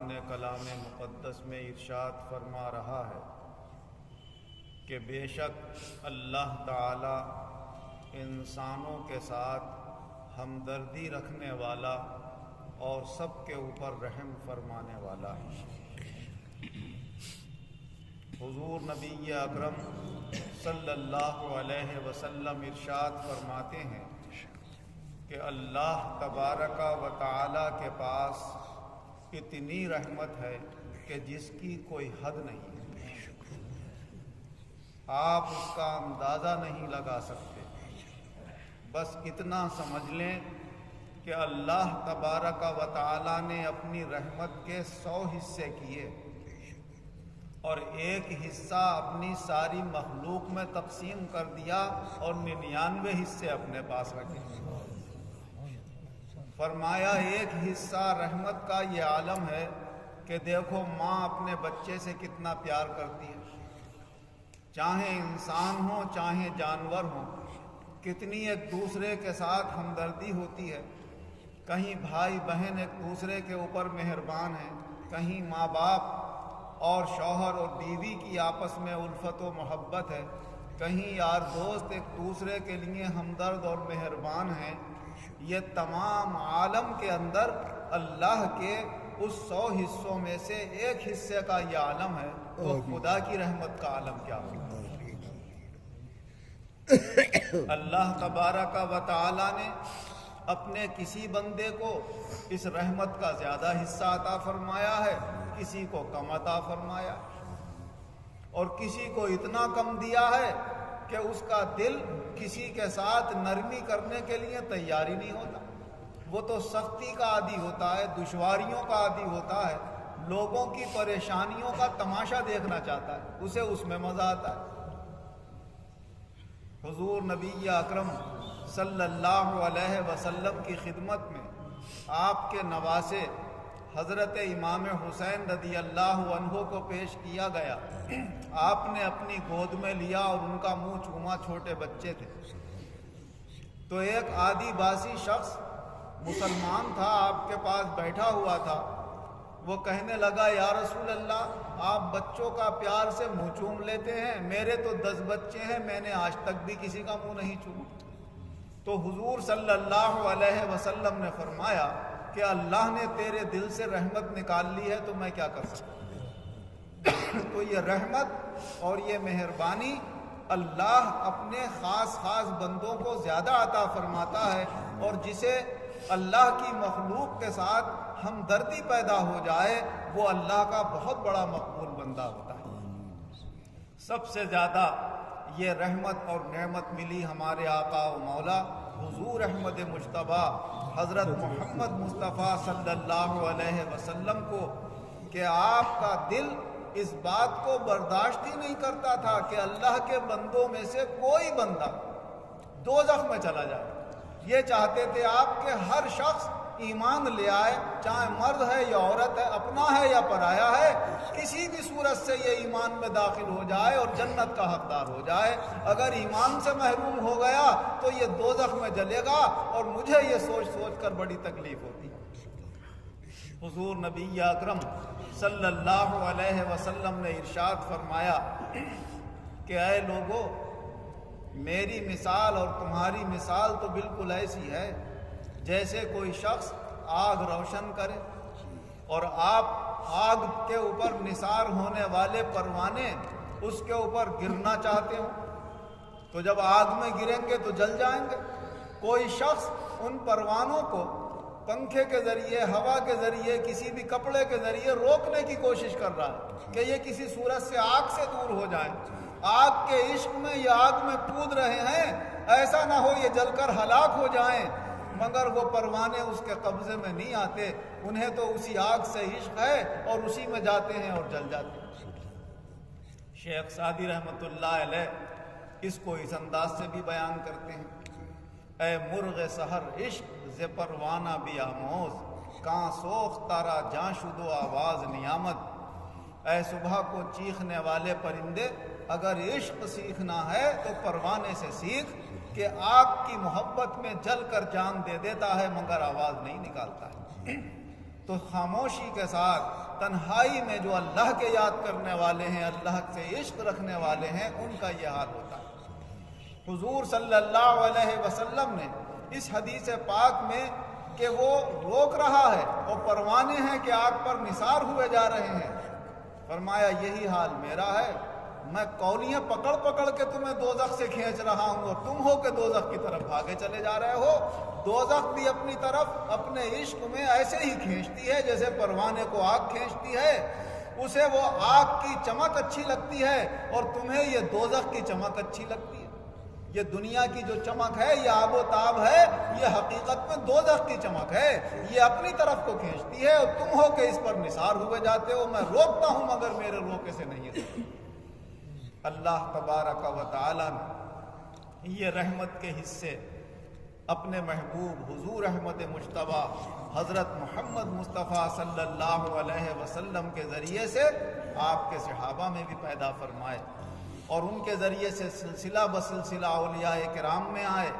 نے کلام مقدس میں ارشاد فرما رہا ہے کہ بے شک اللہ تعالی انسانوں کے ساتھ ہمدردی رکھنے والا اور سب کے اوپر رحم فرمانے والا ہے۔ حضور نبی اکرم صلی اللہ علیہ وسلم ارشاد فرماتے ہیں کہ اللہ تبارک و تعالی کے پاس اتنی رحمت ہے کہ جس کی کوئی حد نہیں ہے، آپ اس کا اندازہ نہیں لگا سکتے۔ بس اتنا سمجھ لیں کہ اللہ تبارک و تعالی نے اپنی رحمت کے 100 حصے کیے اور ایک حصہ اپنی ساری مخلوق میں تقسیم کر دیا اور 99 حصے اپنے پاس رکھے۔ فرمایا ایک حصہ رحمت کا یہ عالم ہے کہ دیکھو ماں اپنے بچے سے کتنا پیار کرتی ہے، چاہے انسان ہو چاہے جانور ہو، کتنی ایک دوسرے کے ساتھ ہمدردی ہوتی ہے۔ کہیں بھائی بہن ایک دوسرے کے اوپر مہربان ہیں، کہیں ماں باپ اور شوہر اور بیوی کی آپس میں الفت و محبت ہے، کہیں یار دوست ایک دوسرے کے لیے ہمدرد اور مہربان ہیں۔ یہ تمام عالم کے اندر اللہ کے اس 100 حصوں میں سے ایک حصے کا یہ عالم ہے، تو خدا کی رحمت کا عالم کیا ہوگا؟ اللہ تبارک و تعالی نے اپنے کسی بندے کو اس رحمت کا زیادہ حصہ عطا فرمایا ہے، کسی کو کم عطا فرمایا، اور کسی کو اتنا کم دیا ہے کہ اس کا دل کسی کے ساتھ نرمی کرنے کے لیے تیار ہی نہیں ہوتا۔ وہ تو سختی کا عادی ہوتا ہے، دشواریوں کا عادی ہوتا ہے، لوگوں کی پریشانیوں کا تماشا دیکھنا چاہتا ہے، اسے اس میں مزہ آتا ہے۔ حضور نبی اکرم صلی اللہ علیہ وسلم کی خدمت میں آپ کے نواسے حضرت امام حسین رضی اللہ عنہ کو پیش کیا گیا۔ آپ نے اپنی گود میں لیا اور ان کا منہ چوما، چھوٹے بچے تھے۔ تو ایک عادی باسی شخص مسلمان تھا، آپ کے پاس بیٹھا ہوا تھا، وہ کہنے لگا یا رسول اللہ آپ بچوں کا پیار سے منہ چوم لیتے ہیں، میرے تو 10 بچے ہیں، میں نے آج تک بھی کسی کا منہ نہیں چوما۔ تو حضور صلی اللہ علیہ وسلم نے فرمایا کہ اللہ نے تیرے دل سے رحمت نکال لی ہے تو میں کیا کر سکتا ہوں؟ تو یہ رحمت اور یہ مہربانی اللہ اپنے خاص خاص بندوں کو زیادہ عطا فرماتا ہے، اور جسے اللہ کی مخلوق کے ساتھ ہمدردی پیدا ہو جائے وہ اللہ کا بہت بڑا مقبول بندہ ہوتا ہے۔ سب سے زیادہ یہ رحمت اور نعمت ملی ہمارے آقا و مولا حضور احمد مجتبیٰ حضرت محمد مصطفیٰ صلی اللہ علیہ وسلم کو، کہ آپ کا دل اس بات کو برداشت ہی نہیں کرتا تھا کہ اللہ کے بندوں میں سے کوئی بندہ دوزخ میں چلا جائے۔ یہ چاہتے تھے آپ کہ ہر شخص ایمان لے آئے، چاہے مرد ہے یا عورت ہے، اپنا ہے یا پرایا ہے، کسی بھی صورت سے یہ ایمان میں داخل ہو جائے اور جنت کا حقدار ہو جائے۔ اگر ایمان سے محروم ہو گیا تو یہ دوزخ میں جلے گا، اور مجھے یہ سوچ سوچ کر بڑی تکلیف ہوتی ہے۔ حضور نبی اکرم صلی اللہ علیہ وسلم نے ارشاد فرمایا کہ اے لوگو، میری مثال اور تمہاری مثال تو بالکل ایسی ہے جیسے کوئی شخص آگ روشن کرے اور آپ آگ کے اوپر نثار ہونے والے پروانے اس کے اوپر گرنا چاہتے ہو، تو جب آگ میں گریں گے تو جل جائیں گے۔ کوئی شخص ان پروانوں کو پنکھے کے ذریعے، ہوا کے ذریعے، کسی بھی کپڑے کے ذریعے روکنے کی کوشش کر رہا ہے کہ یہ کسی صورت سے آگ سے دور ہو جائیں۔ آگ کے عشق میں یہ آگ میں کود رہے ہیں، ایسا نہ ہو یہ جل کر ہلاک ہو جائیں، مگر وہ پروانے اس کے قبضے میں نہیں آتے، انہیں تو اسی آگ سے عشق ہے اور اسی میں جاتے ہیں اور جل جاتے ہیں۔ شیخ سعدی رحمۃ اللہ علیہ اس کو اس انداز سے بھی بیان کرتے ہیں، اے مرغ سحر عشق ز پروانہ بھی آموز، کاں سوخ تارا جاں شد و آواز نیامت۔ اے صبح کو چیخنے والے پرندے، اگر عشق سیکھنا ہے تو پروانے سے سیکھ، کہ آگ کی محبت میں جل کر جان دے دیتا ہے مگر آواز نہیں نکالتا ہے۔ تو خاموشی کے ساتھ تنہائی میں جو اللہ کے یاد کرنے والے ہیں، اللہ سے عشق رکھنے والے ہیں، ان کا یہ حال ہوتا ہے۔ حضور صلی اللہ علیہ وسلم نے اس حدیث پاک میں کہ وہ روک رہا ہے اور پروانے ہیں کہ آگ پر نثار ہوئے جا رہے ہیں، فرمایا یہی حال میرا ہے، میں کولیاں پکڑ پکڑ کے تمہیں دوزخ سے کھینچ رہا ہوں اور تم ہو کہ دوزخ کی طرف بھاگے چلے جا رہے ہو۔ دوزخ بھی اپنی طرف اپنے عشق میں ایسے ہی کھینچتی ہے جیسے پروانے کو آگ کھینچتی ہے، اسے وہ آگ کی چمک اچھی لگتی ہے اور تمہیں یہ دوزخ کی چمک اچھی لگتی ہے۔ یہ دنیا کی جو چمک ہے، یہ آب و تاب ہے، یہ حقیقت میں دوزخ کی چمک ہے، یہ اپنی طرف کو کھینچتی ہے اور تم ہو کہ اس پر نثار ہوئے جاتے ہو۔ میں روکتا ہوں مگر میرے روکے سے نہیں ہے۔ اللہ تبارک و تعالی نے یہ رحمت کے حصے اپنے محبوب حضور احمد مجتبی حضرت محمد مصطفیٰ صلی اللہ علیہ وسلم کے ذریعے سے آپ کے صحابہ میں بھی پیدا فرمائے، اور ان کے ذریعے سے سلسلہ بسلسلہ اولیاء کرام میں آئے۔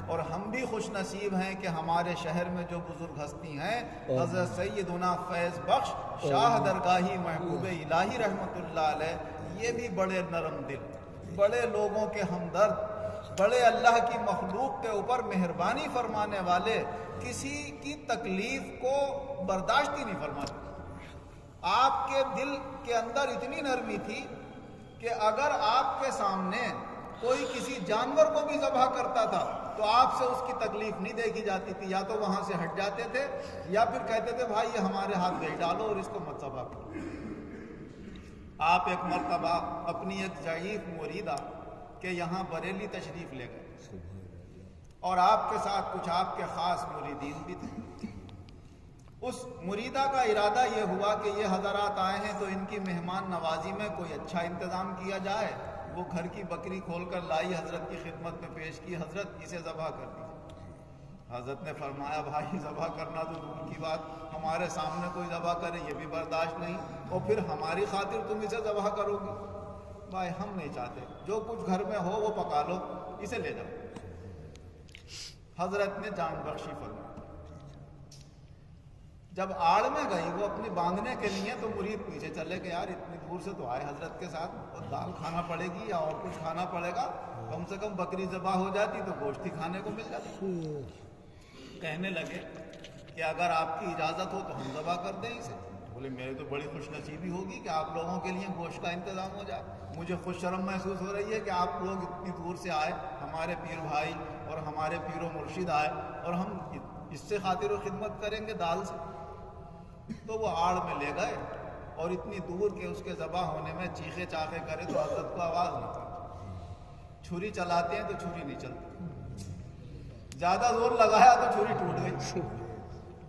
اور ہم بھی خوش نصیب ہیں کہ ہمارے شہر میں جو بزرگ ہستی ہیں، حضرت سیدنا فیض بخش شاہ درگاہی محبوب الہی رحمۃ اللہ علیہ، یہ بھی بڑے نرم دل، بڑے لوگوں کے ہمدرد، بڑے اللہ کی مخلوق کے اوپر مہربانی فرمانے والے، کسی کی تکلیف کو برداشت ہی نہیں فرماتے۔ آپ کے دل کے اندر اتنی نرمی تھی کہ اگر آپ کے سامنے کوئی کسی جانور کو بھی ذبح کرتا تھا تو آپ سے اس کی تکلیف نہیں دیکھی جاتی تھی، یا تو وہاں سے ہٹ جاتے تھے یا پھر کہتے تھے بھائی یہ ہمارے ہاتھ بھیج ڈالو اور اس کو مت ذبح کرو۔ آپ ایک مرتبہ اپنی ایک ضعیف مریدہ کہ یہاں بریلی تشریف لے گئے، اور آپ کے ساتھ کچھ آپ کے خاص مریدین بھی تھے۔ اس مریدہ کا ارادہ یہ ہوا کہ یہ حضرات آئے ہیں تو ان کی مہمان نوازی میں کوئی اچھا انتظام کیا جائے۔ وہ گھر کی بکری کھول کر لائی، حضرت کی خدمت میں پیش کی، حضرت اسے ذبح کر دیجیے۔ حضرت نے فرمایا بھائی ذبح کرنا تو دور کی بات، ہمارے سامنے کوئی ذبح کرے یہ بھی برداشت نہیں، اور پھر ہماری خاطر تم اسے ذبح کرو گی؟ بھائی ہم نہیں چاہتے، جو کچھ گھر میں ہو وہ پکا لو، اسے لے جاؤ۔ حضرت نے جان بخشی فرمائی۔ جب آڑ میں گئی وہ اپنی باندھنے کے لیے تو مرید پیچھے چلے کہ یار اتنی دور سے تو آئے حضرت کے ساتھ، اور دال کھانا پڑے گی یا اور کچھ کھانا پڑے گا، کم سے کم بکری ذبح ہو جاتی تو گوشت ہی کھانے کو مل جاتا۔ کہنے لگے کہ اگر آپ کی اجازت ہو تو ہم ذبح کر دیں اسے۔ بولے میرے تو بڑی خوش نصیبی ہوگی کہ آپ لوگوں کے لیے گوشت کا انتظام ہو جائے، مجھے خوش شرم محسوس ہو رہی ہے کہ آپ لوگ اتنی دور سے آئے، ہمارے پیر بھائی اور ہمارے پیر و مرشد آئے، اور ہم اس سے خاطر و خدمت کریں گے دال سے۔ تو وہ آڑ میں لے گئے، اور اتنی دور کہ اس کے ذبح ہونے میں چیخے چاخے کرے تو حضرت کو آواز نہ پڑتی۔ چھری چلاتے ہیں تو چھری نہیں چلتی، زیادہ زور لگایا تو چھری ٹوٹ گئی،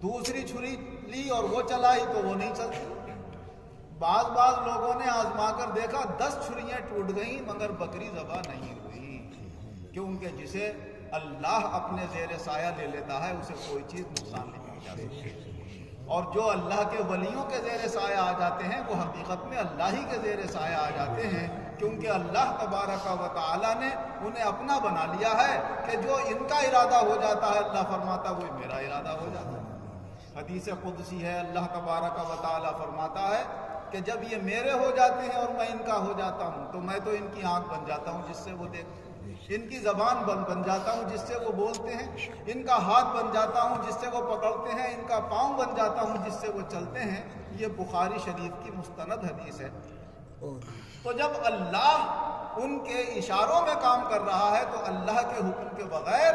دوسری چھری لی اور وہ چلائی تو وہ نہیں چلتی۔ بعض لوگوں نے آزما کر دیکھا 10 چھریاں ٹوٹ گئیں مگر بکری ذبح نہیں ہوئی، کیونکہ جسے اللہ اپنے زیر سایہ لے لیتا ہے اسے کوئی چیز نقصان نہیں پہنچا سکتی، اور جو اللہ کے ولیوں کے زیر سایہ آ جاتے ہیں وہ حقیقت میں اللہ ہی کے زیر سایہ آ جاتے ہیں، کیونکہ اللہ تبارک و تعالی نے انہیں اپنا بنا لیا ہے کہ جو ان کا ارادہ ہو جاتا ہے اللہ فرماتا وہی میرا ارادہ ہو جاتا ہے۔ حدیث قدسی ہے، اللہ تبارک و تعالی فرماتا ہے کہ جب یہ میرے ہو جاتے ہیں اور میں ان کا ہو جاتا ہوں تو میں تو ان کی آنکھ بن جاتا ہوں جس سے وہ دیکھتے ہیں، ان کی زبان بن جاتا ہوں جس سے وہ بولتے ہیں، ان کا ہاتھ بن جاتا ہوں جس سے وہ پکڑتے ہیں، ان کا پاؤں بن جاتا ہوں جس سے وہ چلتے ہیں۔ یہ بخاری شریف کی مستند حدیث ہے۔ تو جب اللہ ان کے اشاروں میں کام کر رہا ہے تو اللہ کے حکم کے بغیر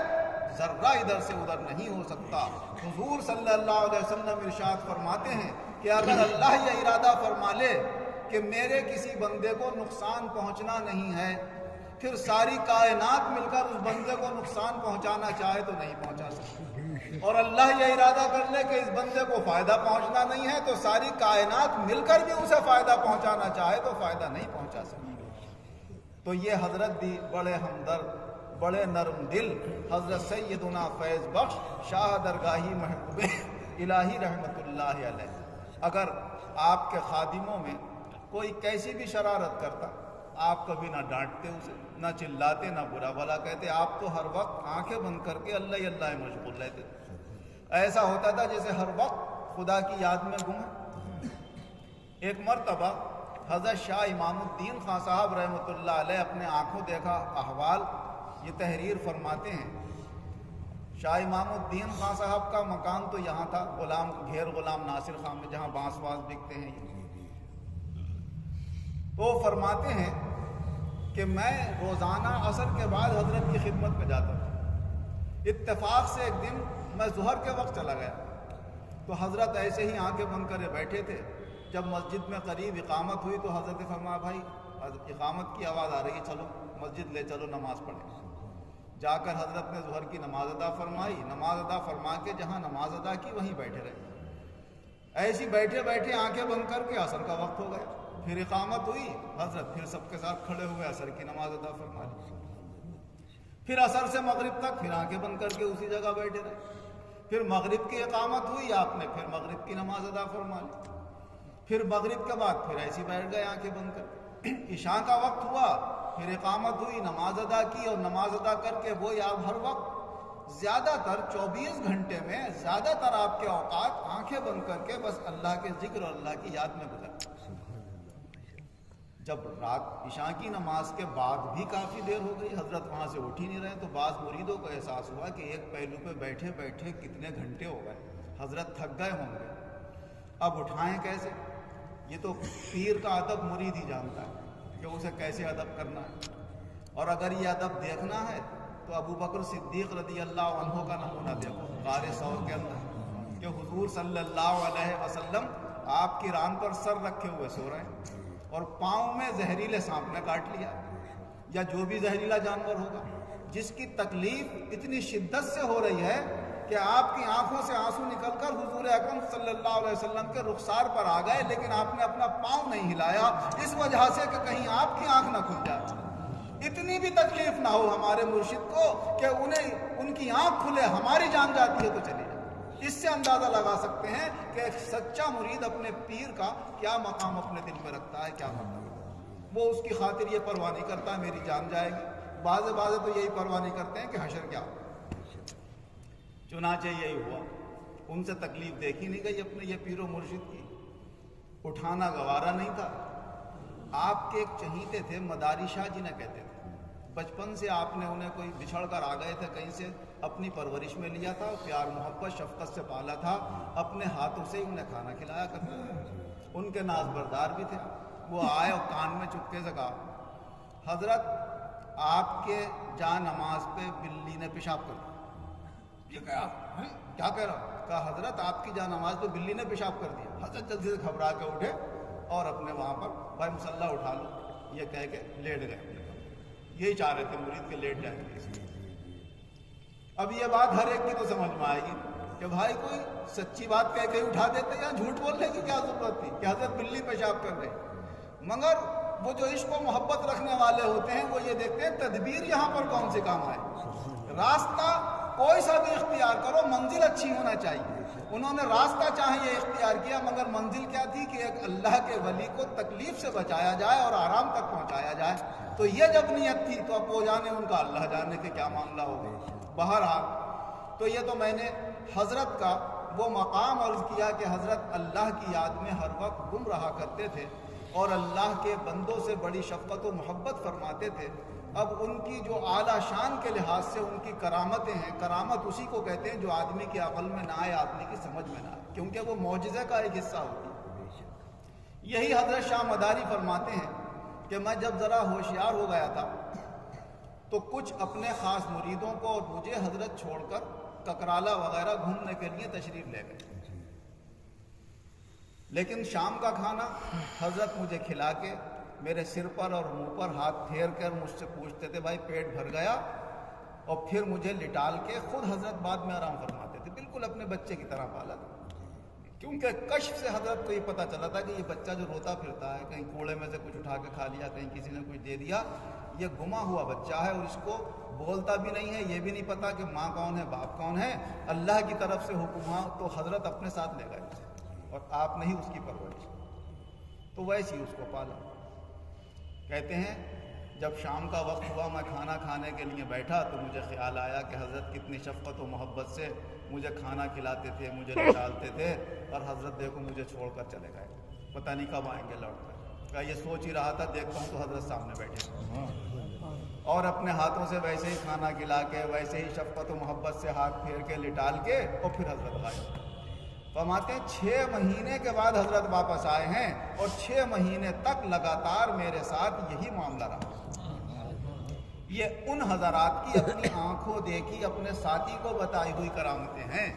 ذرہ ادھر سے ادھر نہیں ہو سکتا۔ حضور صلی اللہ علیہ وسلم ارشاد فرماتے ہیں کہ اگر اللہ یہ ارادہ فرما لے کہ میرے کسی بندے کو نقصان پہنچنا نہیں ہے، پھر ساری کائنات مل کر اس بندے کو نقصان پہنچانا چاہے تو نہیں پہنچا سکتی، اور اللہ یہ ارادہ کر لے کہ اس بندے کو فائدہ پہنچنا نہیں ہے تو ساری کائنات مل کر بھی اسے فائدہ پہنچانا چاہے تو فائدہ نہیں پہنچا سکتی۔ تو یہ حضرت بھی بڑے ہمدرد، بڑے نرم دل حضرت سیدنا فیض بخش شاہ درگاہی محبوب الہی رحمت اللہ علیہ، اگر آپ کے خادموں میں کوئی کیسی بھی شرارت کرتا آپ کبھی نہ ڈانٹتے اسے، نہ چلاتے، نہ برا بھلا کہتے، آپ تو ہر وقت آنکھیں بند کر کے اللہ ہی اللہ مشغول رہتے۔ ایسا ہوتا تھا جیسے ہر وقت خدا کی یاد میں گم ہے۔ ایک مرتبہ حضرت شاہ امام الدین خان صاحب رحمۃ اللہ علیہ اپنے آنکھوں دیکھا احوال یہ تحریر فرماتے ہیں۔ شاہ امام الدین خان صاحب کا مکان تو یہاں تھا غلام ناصر خان میں، جہاں بانس واس بکتے ہیں۔ تو فرماتے ہیں کہ میں روزانہ عصر کے بعد حضرت کی خدمت میں جاتا تھا۔ اتفاق سے ایک دن میں ظہر کے وقت چلا گیا تو حضرت ایسے ہی آنکھیں بند کرے بیٹھے تھے۔ جب مسجد میں قریب اقامت ہوئی تو حضرت نے فرمایا بھائی اقامت کی آواز آ رہی ہے، چلو مسجد لے چلو نماز پڑھیں۔ جا کر حضرت نے ظہر کی نماز ادا فرمائی، نماز ادا فرما کے جہاں نماز ادا کی وہیں بیٹھے رہے۔ ایسی بیٹھے بیٹھے آنکھیں بند کر کے عصر کا وقت ہو گیا۔ پھر اقامت ہوئی، حضرت پھر سب کے ساتھ کھڑے ہوئے عصر کی نماز ادا فرما لی۔ پھر عصر سے مغرب تک پھر آنکھیں بند کر کے اسی جگہ بیٹھے رہے۔ پھر مغرب کی اقامت ہوئی، آپ نے پھر مغرب کی نماز ادا فرما لی۔ پھر مغرب کے بعد پھر ایسی بیٹھ گئے آنکھیں بند کر۔ عشاء کا وقت ہوا، پھر اقامت ہوئی، نماز ادا کی، اور نماز ادا کر کے وہی آپ ہر وقت زیادہ تر 24 گھنٹے میں زیادہ تر آپ کے اوقات آنکھیں بند کر کے بس اللہ کے ذکر اور اللہ کی یاد میں گزرتے۔ جب رات عشاء کی نماز کے بعد بھی کافی دیر ہو گئی، حضرت وہاں سے اٹھ ہی نہیں رہے، تو بعض مریدوں کو احساس ہوا کہ ایک پہلو پہ بیٹھے بیٹھے کتنے گھنٹے ہو گئے، حضرت تھک گئے ہوں گے، اب اٹھائیں کیسے؟ یہ تو پیر کا ادب مرید ہی جانتا ہے کہ اسے کیسے ادب کرنا ہے۔ اور اگر یہ ادب دیکھنا ہے تو ابو بکر صدیق رضی اللہ عنہ کا نمونہ دیکھو غار ثور کے اندر، کہ حضور صلی اللہ علیہ وسلم آپ کی ران پر سر رکھے ہوئے سو رہے ہیں اور پاؤں میں زہریلے سانپ نے کاٹ لیا، یا جو بھی زہریلا جانور ہوگا، جس کی تکلیف اتنی شدت سے ہو رہی ہے کہ آپ کی آنکھوں سے آنسو نکل کر حضور اکرم صلی اللہ علیہ وسلم کے رخسار پر آ گئے، لیکن آپ نے اپنا پاؤں نہیں ہلایا، اس وجہ سے کہ کہیں آپ کی آنکھ نہ کھل جائے۔ اتنی بھی تکلیف نہ ہو ہمارے مرشد کو کہ ان کی آنکھ کھلے، ہماری جان جاتی ہے تو چلی جائے۔ اس سے اندازہ لگا سکتے ہیں کہ ایک سچا مرید اپنے پیر کا کیا مقام اپنے دل میں رکھتا ہے، کیا مقام وہ اس کی خاطر یہ پرواہ نہیں کرتا میری جان جائے گی۔ بعض تو یہی پرواہ نہیں کرتے ہیں کہ حشر کیا ہو۔ چنانچہ یہی ہوا، ان سے تکلیف دیکھی نہیں گئی اپنے یہ پیر و مرشد کی، اٹھانا گوارا نہیں تھا۔ آپ کے ایک چہیتے تھے مداری شاہ جنہیں کہتے تھے، بچپن سے آپ نے انہیں کوئی بچھڑ کر آ گئے تھے کہیں سے، اپنی پرورش میں لیا تھا، پیار محبت شفقت سے پالا تھا، اپنے ہاتھوں سے ہی انہیں کھانا کھلایا کرتا تھا، ان کے ناز بردار بھی تھے۔ وہ آئے اور کان میں چپکے سے کہا حضرت آپ کے جا نماز پہ بلی نے پیشاب کر دیا۔ یہ کیا کہہ رہا؟ کہا حضرت آپ کی جا نماز پہ بلی نے پیشاب کر دیا۔ حضرت جلدی سے گھبرا کے اٹھے اور اپنے وہاں پر بھائی مصلح اٹھا لو یہ کہہ کے لیٹ گئے۔ یہی چاہ رہے تھے مرید کے لیٹ جائیں گے۔ اب یہ بات ہر ایک کی تو سمجھ میں آئے گی کہ بھائی کوئی سچی بات کہہ کے اٹھا دیتے یا جھوٹ بولنے کی کیا ضرورت تھی کہ حضرت بلی پیشاب کر رہے۔ مگر وہ جو عشق و محبت رکھنے والے ہوتے ہیں وہ یہ دیکھتے ہیں تدبیر یہاں پر کون سے کام آئے۔ راستہ کوئی سا بھی اختیار کرو، منزل اچھی ہونا چاہیے۔ انہوں نے راستہ چاہے یہ اختیار کیا، مگر منزل کیا تھی کہ ایک اللہ کے ولی کو تکلیف سے بچایا جائے اور آرام تک پہنچایا جائے۔ تو یہ جب نیت تھی تو اب وہ جانے ان کا اللہ جانے کہ کیا معاملہ ہوگا۔ بہرحال تو یہ تو میں نے حضرت کا وہ مقام عرض کیا کہ حضرت اللہ کی یاد میں ہر وقت گم رہا کرتے تھے اور اللہ کے بندوں سے بڑی شفقت و محبت فرماتے تھے۔ اب ان کی جو اعلیٰ شان کے لحاظ سے ان کی کرامتیں ہیں، کرامت اسی کو کہتے ہیں جو آدمی کی عقل میں نہ آئے، آدمی کی سمجھ میں نہ آئے، کیونکہ وہ معجزے کا ایک حصہ ہوتی ہے۔ یہی حضرت شاہ مداری فرماتے ہیں کہ میں جب ذرا ہوشیار ہو گیا تھا تو کچھ اپنے خاص مریدوں کو اور مجھے حضرت چھوڑ کر ککرالا وغیرہ گھومنے کے لیے تشریف لے گئے، لیکن شام کا کھانا حضرت مجھے کھلا کے میرے سر پر اور منہ پر ہاتھ پھیر کر مجھ سے پوچھتے تھے بھائی پیٹ بھر گیا، اور پھر مجھے لٹال کے خود حضرت بعد میں آرام فرماتے تھے، بالکل اپنے بچے کی طرح پالا تھا۔ کیونکہ کشف سے حضرت کو یہ پتہ چلا تھا کہ یہ بچہ جو روتا پھرتا ہے، کہیں کوڑے میں سے کچھ اٹھا کے کھا لیا، کہیں کسی نے کچھ دے دیا، یہ گما ہوا بچہ ہے اور اس کو بولتا بھی نہیں ہے، یہ بھی نہیں پتا کہ ماں کون ہے باپ کون ہے، اللہ کی طرف سے حکم ہوا تو حضرت اپنے ساتھ لے گئے اور آپ نے ہی اس کی پرورش، تو ویسی اس کو پالا۔ کہتے ہیں جب شام کا وقت ہوا میں کھانا کھانے کے لیے بیٹھا تو مجھے خیال آیا کہ حضرت کتنی شفقت و محبت سے مجھے کھانا کھلاتے تھے، مجھے لٹالتے تھے، اور حضرت دیکھو مجھے چھوڑ کر چلے گئے، پتہ نہیں کب آئیں گے لوٹ کر۔ یہ سوچ ہی رہا تھا، دیکھتا ہوں تو حضرت سامنے بیٹھے اور اپنے ہاتھوں سے ویسے ہی کھانا کھلا کے، ویسے ہی شفقت و محبت سے ہاتھ پھیر کے لٹال کے، اور پھر حضرت غائب۔ فرماتے ہیں 6 مہینے کے بعد حضرت واپس آئے ہیں، اور 6 مہینے تک لگاتار میرے ساتھ یہی معاملہ رہا۔ یہ ان حضرات کی اپنی آنکھوں دیکھی، اپنے ساتھی کو بتائی ہوئی کرامتیں ہیں۔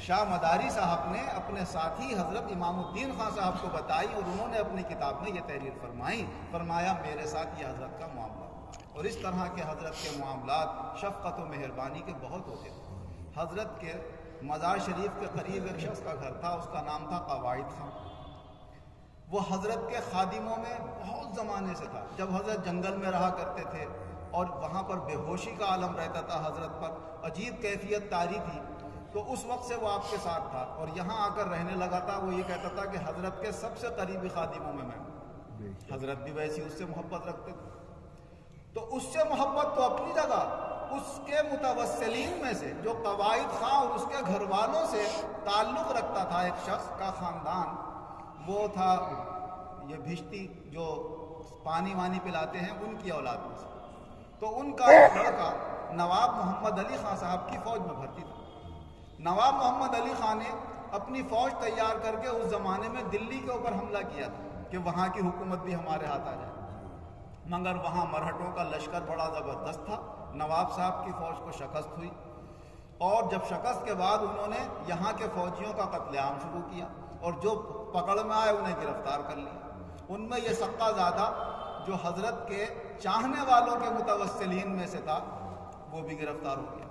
شاہ مداری صاحب نے اپنے ساتھی حضرت امام الدین خان صاحب کو بتائی، اور انہوں نے اپنی کتاب میں یہ تحریر فرمائی، فرمایا میرے ساتھ یہ حضرت کا معاملہ ہوا۔ اور اس طرح کے حضرت کے معاملات شفقت و مہربانی کے بہت ہوتے تھے۔ حضرت کے مزار شریف کے قریب ایک شخص کا گھر تھا، اس کا نام تھا قواعد خان۔ وہ حضرت کے خادموں میں بہت زمانے سے تھا۔ جب حضرت جنگل میں رہا کرتے تھے اور وہاں پر بے ہوشی کا عالم رہتا تھا، حضرت پر عجیب کیفیت طاری تھی، تو اس وقت سے وہ آپ کے ساتھ تھا، اور یہاں آ کر رہنے لگا تھا۔ وہ یہ کہتا تھا کہ حضرت کے سب سے قریبی خادموں میں میں ہوں۔ حضرت بھی ویسی اس سے محبت رکھتے تھے۔ تو اس سے محبت تو اپنی جگہ، اس کے متوسلین میں سے جو قواعد خاں اور اس کے گھر والوں سے تعلق رکھتا تھا ایک شخص کا خاندان، وہ تھا یہ بھشتی جو پانی وانی پلاتے ہیں، ان کی اولاد میں سے۔ تو ان کا ایک لڑکا نواب محمد علی خان صاحب کی فوج میں بھرتی تھا۔ نواب محمد علی خان نے اپنی فوج تیار کر کے اس زمانے میں دلی کے اوپر حملہ کیا تھا کہ وہاں کی حکومت بھی ہمارے ہاتھ آ جائے، مگر وہاں مرہٹوں کا لشکر بڑا زبردست تھا۔ نواب صاحب کی فوج کو شکست ہوئی، اور جب شکست کے بعد انہوں نے یہاں کے فوجیوں کا قتل عام شروع کیا، اور جو پکڑ میں آئے انہیں گرفتار کر لیا۔ ان میں یہ سقہ زادہ جو حضرت کے چاہنے والوں کے متوسلین میں سے تھا، وہ بھی گرفتار ہو گیا۔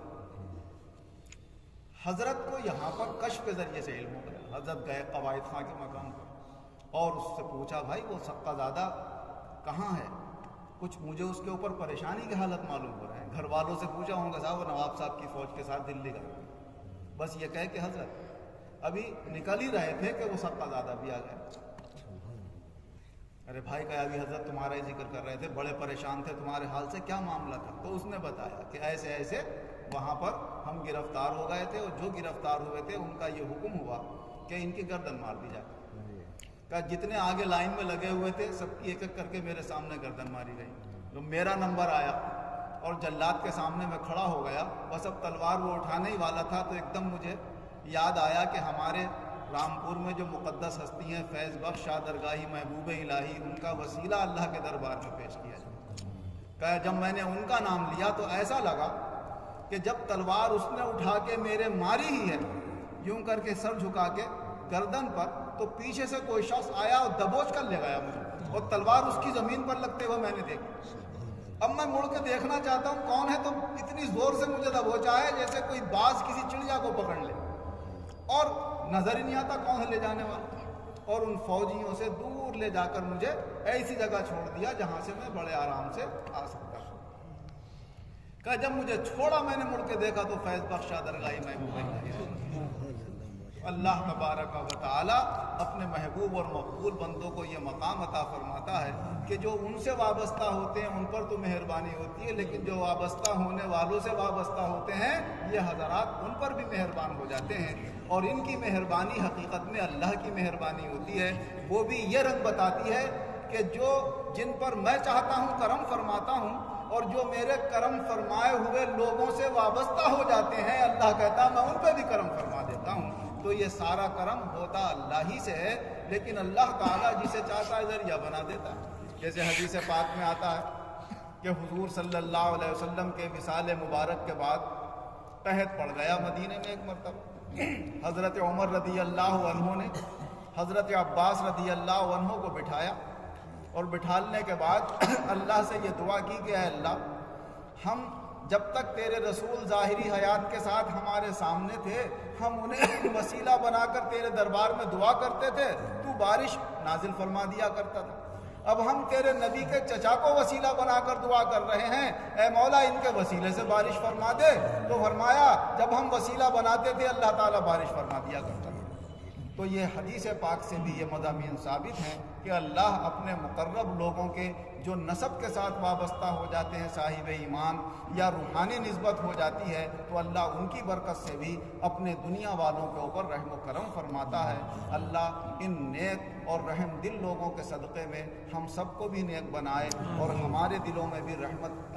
حضرت کو یہاں پر کشف کے ذریعے سے علم ہو گیا۔ حضرت گئے قواعد خاں کے مقام پر اور اس سے پوچھا، بھائی وہ سقہ زادہ کہاں ہے؟ کچھ مجھے اس کے اوپر پریشانی کی حالت معلوم ہو رہے ہیں۔ گھر والوں سے پوچھا ہوں گا، صاحب وہ نواب صاحب کی فوج کے ساتھ دلی گئے، بس یہ کہہ کہ حضرت ابھی نکل ہی رہے تھے کہ وہ سقہ زادہ بھی آ گئے۔ ارے بھائی کہا ابھی حضرت تمہارا ہی ذکر کر رہے تھے، بڑے پریشان تھے، تمہارے حال سے کیا معاملہ تھا؟ تو اس نے بتایا کہ ایسے ایسے وہاں پر ہم گرفتار ہو گئے تھے، اور جو گرفتار ہوئے تھے ان کا یہ حکم ہوا کہ ان کی گردن مار دی جائے۔ کہ جتنے آگے لائن میں لگے ہوئے تھے سب کی ایک ایک کر کے میرے سامنے گردن ماری گئی۔ تو میرا نمبر آیا اور جلاد کے سامنے میں کھڑا ہو گیا، بس اب تلوار وہ اٹھانے ہی والا تھا، تو ایک دم مجھے یاد آیا کہ ہمارے رامپور میں جو مقدس ہستی ہیں فیض بخش شاہ درگاہی محبوب الہی، ان کا وسیلہ اللہ کے دربار میں پیش کیا جائے۔ کہ جب میں نے ان کا نام لیا تو ایسا لگا کہ جب تلوار اس نے اٹھا کے میرے ماری ہی ہے، یوں کر کے سر جھکا کے گردن پر، تو پیچھے سے کوئی شخص آیا اور دبوچ کر لے گیا مجھے، اور تلوار اس کی زمین پر لگتے ہوئے میں نے دیکھی۔ اب میں مڑ کے دیکھنا چاہتا ہوں کون ہے، تو اتنی زور سے مجھے دبوچا ہے جیسے کوئی باز کسی چڑیا کو پکڑ لے، اور نظر ہی نہیں آتا کون ہے لے جانے والا۔ اور ان فوجیوں سے دور لے جا کر مجھے ایسی جگہ چھوڑ دیا جہاں سے میں بڑے آرام سے آ سکتا ہوں۔ کہ جب مجھے چھوڑا میں نے مڑ کے دیکھا تو فیض بخش شاہ درگاہی محبوب الہی۔ اللہ تبارک و تعالی اپنے محبوب اور مقبول بندوں کو یہ مقام عطا فرماتا ہے کہ جو ان سے وابستہ ہوتے ہیں ان پر تو مہربانی ہوتی ہے، لیکن جو وابستہ ہونے والوں سے وابستہ ہوتے ہیں یہ حضرات ان پر بھی مہربان ہو جاتے ہیں، اور ان کی مہربانی حقیقت میں اللہ کی مہربانی ہوتی ہے۔ وہ بھی یہ رنگ بتاتی ہے کہ جو جن پر میں چاہتا ہوں کرم فرماتا ہوں، اور جو میرے کرم فرمائے ہوئے لوگوں سے وابستہ ہو جاتے ہیں، اللہ کہتا میں ان پہ بھی کرم فرما دیتا ہوں۔ تو یہ سارا کرم ہوتا اللہ ہی سے ہے، لیکن اللہ تعالیٰ جسے چاہتا ہے ذریعہ بنا دیتا ہے۔ جیسے حدیث پاک میں آتا ہے کہ حضور صلی اللہ علیہ وسلم کے وصال مبارک کے بعد قحط پڑ گیا مدینے میں ایک مرتبہ۔ حضرت عمر رضی اللہ عنہ نے حضرت عباس رضی اللہ عنہ کو بٹھایا، اور بٹھالنے کے بعد اللہ سے یہ دعا کی کہ اے اللہ، ہم جب تک تیرے رسول ظاہری حیات کے ساتھ ہمارے سامنے تھے، ہم انہیں وسیلہ بنا کر تیرے دربار میں دعا کرتے تھے، تو بارش نازل فرما دیا کرتا تھا۔ اب ہم تیرے نبی کے چچا کو وسیلہ بنا کر دعا کر رہے ہیں، اے مولا ان کے وسیلے سے بارش فرما دے۔ تو فرمایا جب ہم وسیلہ بناتے تھے اللہ تعالیٰ بارش فرما دیا کرتا تھا۔ تو یہ حدیث پاک سے بھی یہ مضامین ثابت ہیں کہ اللہ اپنے مقرب لوگوں کے جو نسب کے ساتھ وابستہ ہو جاتے ہیں، صاحب ایمان یا روحانی نسبت ہو جاتی ہے، تو اللہ ان کی برکت سے بھی اپنے دنیا والوں کے اوپر رحم و کرم فرماتا ہے۔ اللہ ان نیک اور رحم دل لوگوں کے صدقے میں ہم سب کو بھی نیک بنائے اور ہمارے دلوں میں بھی رحمت